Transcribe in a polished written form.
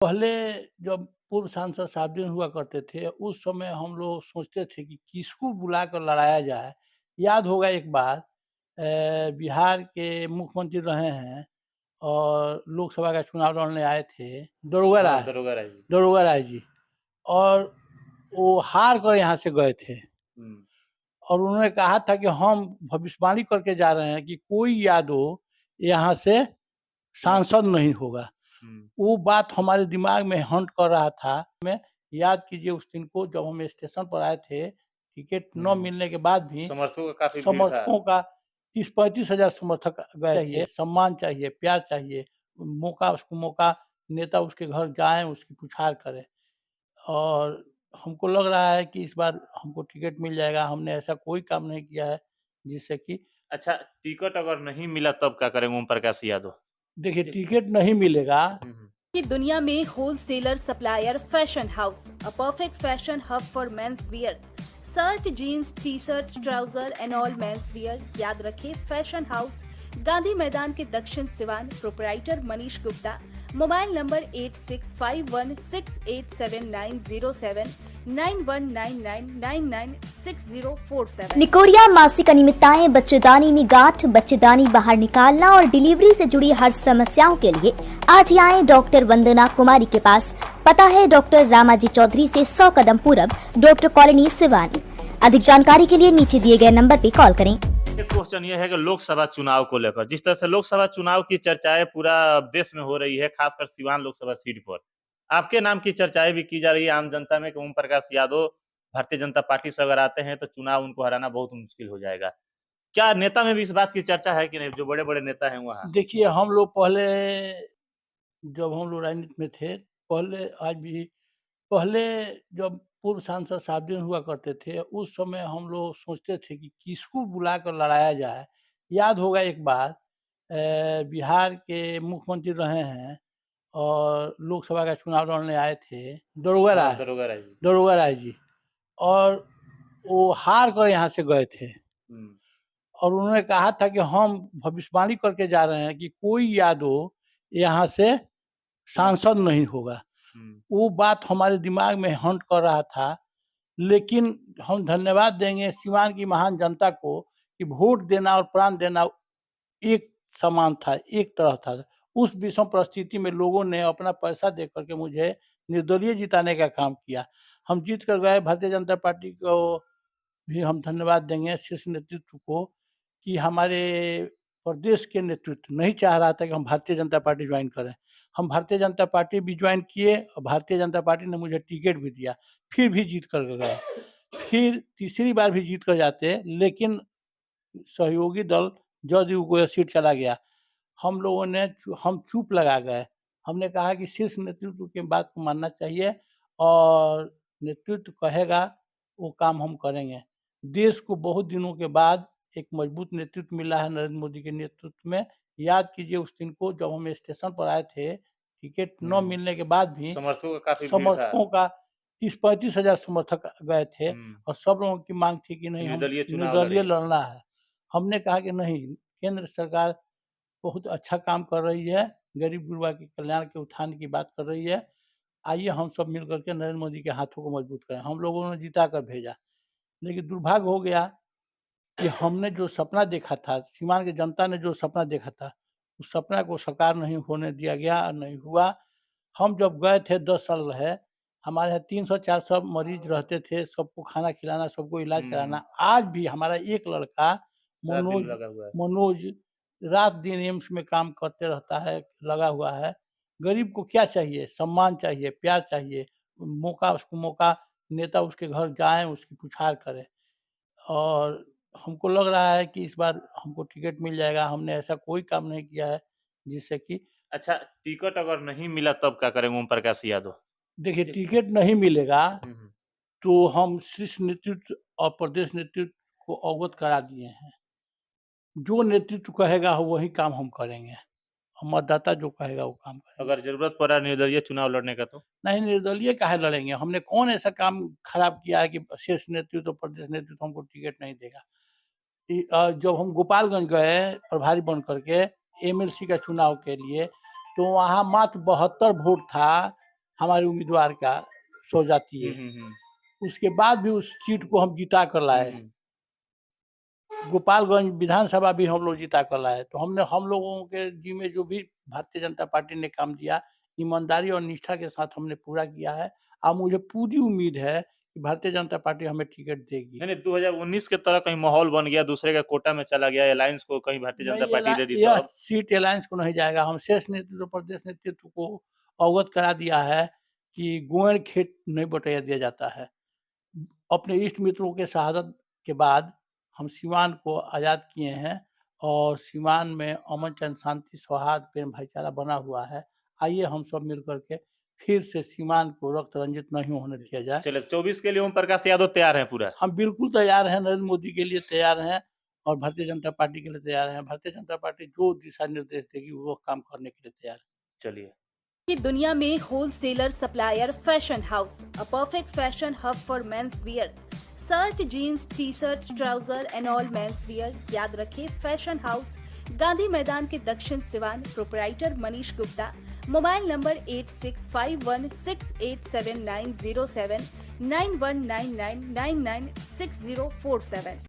पहले जब पूर्व सांसद साहब हुआ करते थे, उस समय हम लोग सोचते थे कि किसको बुलाकर लड़ाया जाए। याद होगा एक बार बिहार के मुख्यमंत्री रहे हैं और लोकसभा का चुनाव लड़ने आए थे, हाँ, दरोगा राय जी। दरोगा राय जी और वो हार कर यहाँ से गए थे हुँ, और उन्होंने कहा था कि हम भविष्यवाणी करके जा रहे हैं कि कोई यादव यहाँ से सांसद नहीं होगा। हुँ, वो बात हमारे दिमाग में हंट कर रहा था। मैं याद कीजिए उस दिन को जब हम स्टेशन पर आए थे, टिकट न हुँ। मिलने के बाद भी समर्थकों का काफ़ी भीड़ था। समर्थकों का 30-35 हज़ार समर्थक गए चाहिए, सम्मान चाहिए, प्यार चाहिए, मौका उसको मौका, नेता उसके घर जाएँ, उसकी पुछार करें और हमको लग रहा है कि इस बार हमको टिकट मिल जाएगा। हमने ऐसा कोई काम नहीं किया है जिससे कि अच्छा, टिकट अगर नहीं मिला तब क्या करेंगे ओम प्रकाश यादव? देखिए टिकट नहीं मिलेगा। हुँ, हुँ। की दुनिया में wholesaler supplier fashion house, a perfect fashion hub for men's wear, shirt jeans T shirt trouser and all men's wear. याद रखें, फैशन हाउस, गांधी मैदान के दक्षिण Siwan. Proprietor Manish Gupta. Mobile number 8651687907 9199996047। Leucorrhoea मासिक अनियमितताएं, बच्चेदानी में गांठ, बच्चेदानी बाहर निकालना और डिलीवरी से जुड़ी हर समस्याओं के लिए आज ही आए डॉक्टर वंदना कुमारी के पास। पता है डॉक्टर रामाजी चौधरी से 100 कदम पूरब, डॉक्टर कॉलोनी सिवानी। अधिक जानकारी के लिए नीचे दिए गए नंबर पर कॉल करें। एक क्वेश्चन ये है कि लोकसभा चुनाव को लेकर जिस तरह से लोकसभा चुनाव की चर्चाएँ पूरा देश में हो रही है, खासकर सिवान लोकसभा सीट पर। आपके नाम की चर्चाएँ भी की जा रही है आम जनता में कि ओम प्रकाश यादव भारतीय जनता पार्टी से अगर आते हैं तो चुनाव उनको हराना बहुत मुश्किल हो जाएगा। क्या नेता में भी इस बात की चर्चा है कि नहीं, जो बड़े-बड़े नेता हैं वहाँ? देखिए हम लोग पहले जब हम लोग राजनीति में थे, पहले आज भी पहले जब पूर्व सांसद साहब हुआ करते थे, उस समय हम लोग सोचते थे कि किसको बुलाकर लड़ाया जाए। याद होगा एक बार बिहार के मुख्यमंत्री रहे हैं और लोकसभा का चुनाव लड़ने आए थे, हाँ, दरोगा राय जी। दरोगा राय जी और वो हार कर यहाँ से गए थे हुँ, और उन्होंने कहा था कि हम भविष्यवाणी करके जा रहे हैं कि कोई यादव यहाँ से सांसद नहीं होगा। हुँ, वो बात हमारे दिमाग में हंट कर रहा था, लेकिन हम धन्यवाद देंगे सिवान की महान जनता को कि वोट देना और प्राण देना एक समान था, एक तरह था। उस विषम परिस्थिति में लोगों ने अपना पैसा दे कर के मुझे निर्दलीय जिताने का काम किया। हम जीत कर गए, भारतीय जनता पार्टी को भी हम धन्यवाद देंगे शीर्ष नेतृत्व को कि हमारे प्रदेश के नेतृत्व नहीं चाह रहा था कि हम भारतीय जनता पार्टी ज्वाइन करें। हम भारतीय जनता पार्टी भी ज्वाइन किए और भारतीय जनता पार्टी ने मुझे टिकट भी दिया, फिर भी जीत कर के गए। फिर तीसरी बार भी जीत कर जाते, लेकिन सहयोगी दल जदयू को यह सीट चला गया। हम लोगों ने हम चुप लगा गए। हमने कहा कि शीर्ष नेतृत्व की बात को मानना चाहिए और नेतृत्व कहेगा वो काम हम करेंगे। देश को बहुत दिनों के बाद एक मजबूत नेतृत्व मिला है नरेंद्र मोदी के नेतृत्व में। याद कीजिए उस दिन को जब हम स्टेशन पर आए थे, टिकट न हुँ। मिलने के बाद भी समर्थकों का काफ़ी भीड़ था। समर्थकों का 30-35 हज़ार समर्थक गए थे हुँ, और सब लोगों की माँग थी कि नहीं हम निर्दलीय चुनाव निर्दलीय लड़ेंगे। लड़ना है। हमने कहा कि नहीं, केंद्र सरकार बहुत अच्छा काम कर रही है, गरीब-गुरबा के कल्याण के उत्थान की बात कर रही है। आइए हम सब मिल कर के नरेंद्र मोदी के हाथों को मजबूत करें। हम लोगों ने जिता कर भेजा। लेकिन दुर्भाग्य हो गया कि हमने जो सपना देखा था, सीमांत की जनता ने जो सपना देखा था, उस सपना को साकार नहीं होने दिया गया और नहीं हुआ। हम जब गए थे 10 साल रहे, हमारे यहाँ 300-400 मरीज़ रहते थे, सबको खाना खिलाना, सबको इलाज हुँ, कराना। आज भी हमारा एक लड़का रात दिन मनोज लगा हुआ है। मनोज रात-दिन एम्स में काम करते रहता है, लगा हुआ है। गरीब को क्या चाहिए? सम्मान चाहिए, प्यार चाहिए, मौका उसको मौका, नेता उसके घर जाएँ, उसकी पुछार करें। और हमको लग रहा है कि इस बार हमको टिकट मिल जाएगा। हमने ऐसा कोई काम नहीं किया है जिससे कि अच्छा, टिकट अगर नहीं मिला तब क्या करेंगे ओम प्रकाश यादव? देखिए टिकट नहीं मिलेगा हुँ, हुँ। तो हम शीर्ष नेतृत्व और प्रदेश नेतृत्व को अवगत करा दिए हैं। जो नेतृत्व कहेगा वही काम हम करेंगे। और मतदाता जो कहेगा वो काम करेंगे। अगर ज़रूरत पड़ा निर्दलीय चुनाव लड़ने का तो? नहीं निर्दलीय काहे लड़ेंगे? हमने कौन ऐसा काम खराब किया है कि शीर्ष नेतृत्व, प्रदेश नेतृत्व हमको टिकट नहीं देगा? जब हम गोपालगंज गए प्रभारी बन करके एमएलसी का चुनाव के लिए, तो वहाँ मात्र 72 वोट था हमारे उम्मीदवार का सो जाती है। उसके बाद भी उस सीट को हम जिता कर लाए। गोपालगंज विधानसभा भी हम लोग जिता कर लाए। तो हम लोगों के जिम्मे जो भी भारतीय जनता पार्टी ने काम दिया, ईमानदारी और निष्ठा के साथ हमने पूरा किया है। अब मुझे पूरी उम्मीद है कि भारतीय जनता पार्टी हमें टिकट देगी। नहीं 2019 के तरह कहीं माहौल बन गया, दूसरे का कोटा में चला गया, अलायंस को कहीं भारतीय जनता पार्टी दे दी तो यह अब सीट अलायंस को नहीं जाएगा। हम शीर्ष नेतृत्व, प्रदेश नेतृत्व को अवगत करा दिया है कि गोयण खेत नहीं बटाया दिया जाता है। अपने इष्ट मित्रों के शहादत के बाद हम सीवान को आज़ाद किए हैं और सीवान में अमन चैन शांति सौहार्द प्रेम भाईचारा बना हुआ है। आइए हम सब मिल करके फिर से सीवान को रक्त रंजित नहीं होने दिया जाए। चलिए 24 के लिए ओम प्रकाश यादव तैयार हैं पूरा। हम बिल्कुल तैयार हैं, नरेंद्र मोदी के लिए तैयार हैं और भारतीय जनता पार्टी के लिए तैयार हैं। भारतीय जनता पार्टी जो दिशा निर्देश देगी वो काम करने के लिए तैयार है। चलिए की दुनिया में wholesaler supplier fashion house, a perfect fashion hub for men's wear, shirt, jeans, T shirt, trouser and all men's wear. याद रखें, फैशन हाउस, गांधी मैदान के दक्षिण Siwan. Proprietor Manish Gupta. Mobile number 8651687907 9199996047।